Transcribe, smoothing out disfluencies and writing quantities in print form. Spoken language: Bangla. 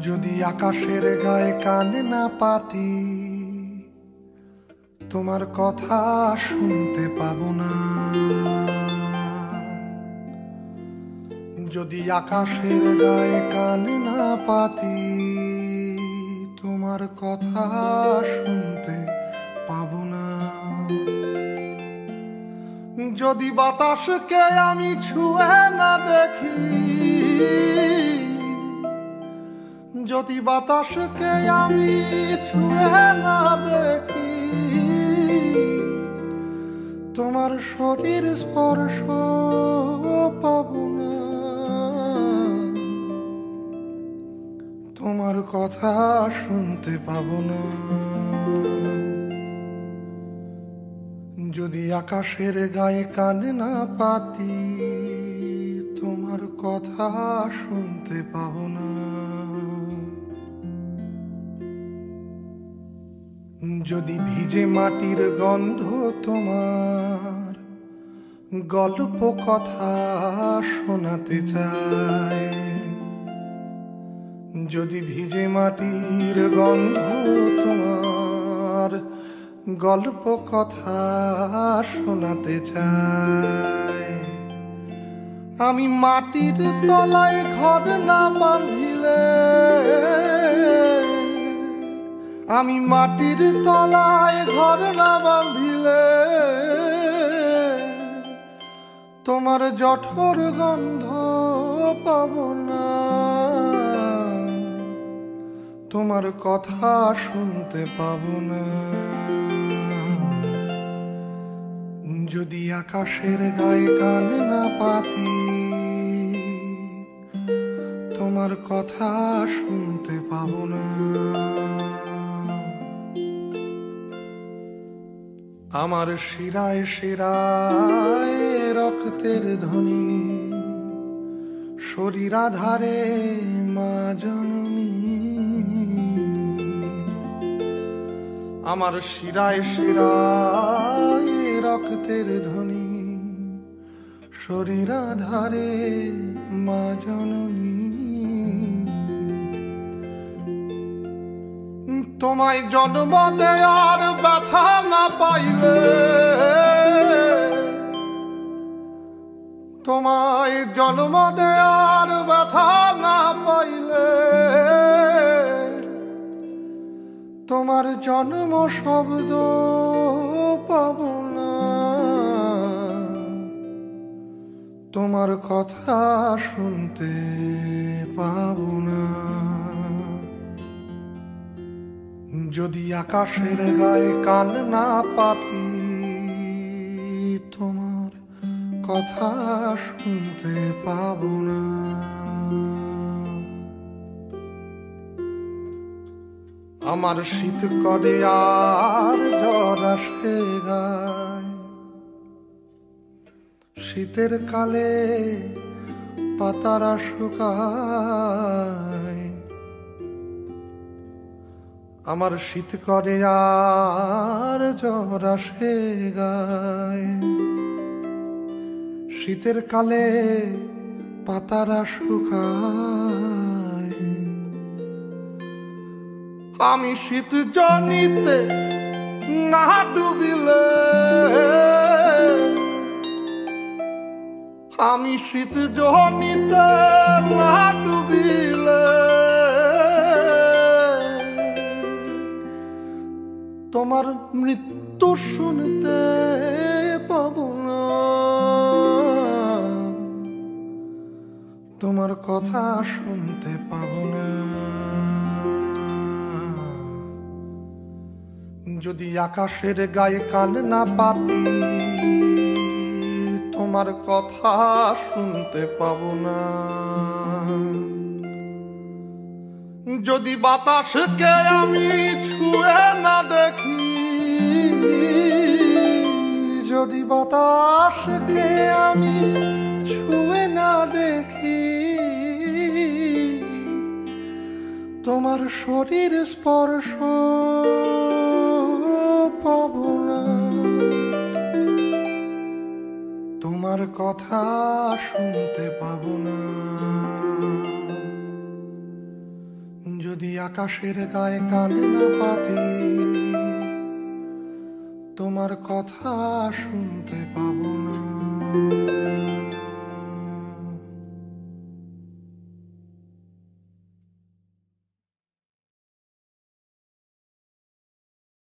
যদি আকাশের গায়ে কান না পাতি, তোমার কথা শুনতে পাবো না। যদি আকাশের গায়ে কান না পাতি, তোমার কথা শুনতে পাবো না। যদি বাতাসকে আমি ছুঁয়ে না দেখি, যদি বাতাসকে আমি ছুঁয়ে না দেখি, তোমার শরীর স্পর্শ পাবো না। তোমার কথা শুনতে পাবো না। যদি আকাশের গায়ে কান না পাতি, তোমার কথা শুনতে পাবো না। যদি ভিজে মাটির গন্ধ তোমার গল্প কথা শোনাতে চায়, যদি ভিজে মাটির গন্ধ তোমার গল্প কথা শোনাতে চায়, আমি মাটির তলায় ঘর না বাঁধিলে, আমি মাটির তলায় ঘর না বাঁধিলে, তোমার জঠর গন্ধ পাবো না। তোমার কথা শুনতে পাবো না। যদি আকাশের গায়ে কান না পাতি, তোমার কথা শুনতে পাবো না। আমার শিরায় শিরায় রক্তের ধ্বনি, শরীরাধারে মা জননী। আমার শিরায় শিরায় রক্তের ধ্বনি, শরীরাধারে মা জননী। তোমায় জন্ম দেয়ার ব্যথা না পাইলে, তোমায় জন্ম দেয়ার ব্যথা না পাইলে, তোমার জন্ম শব্দ পাবো না। তোমার কথা শুনতে পাবো না। যদি আকাশের গায়ে কান না পাতি, তোমার কথা শুনতে পাবো না। আমার শীত করে আর জ্বর আসে গায়, শীতের কালে পাতারা শুকায়। আমার শীত করে আর জ্বর আসে গায়, শীতের কালে পাতারা শুকায়। আমি শীত জনিতে না ডুবিলে, আমি শীত জনিতে না ডুবিলে, তোমার মৃত্যু শুনতে পাবো না। তোমার কথা শুনতে পাবো না। যদি আকাশের গায়ে কান না পাতি, তোমার কথা শুনতে পাবো না। যদি বাতাসকে আমি ছুঁয়ে না দেখি, যদি বাতাসকে আমি ছুঁয়ে না দেখি, তোমার শরীর স্পর্শ পাবো না। তোমার কথা শুনতে পাবো না। যদি আকাশের গায়ে কান না পাতি, তোমার কথা শুনতে পাবো না।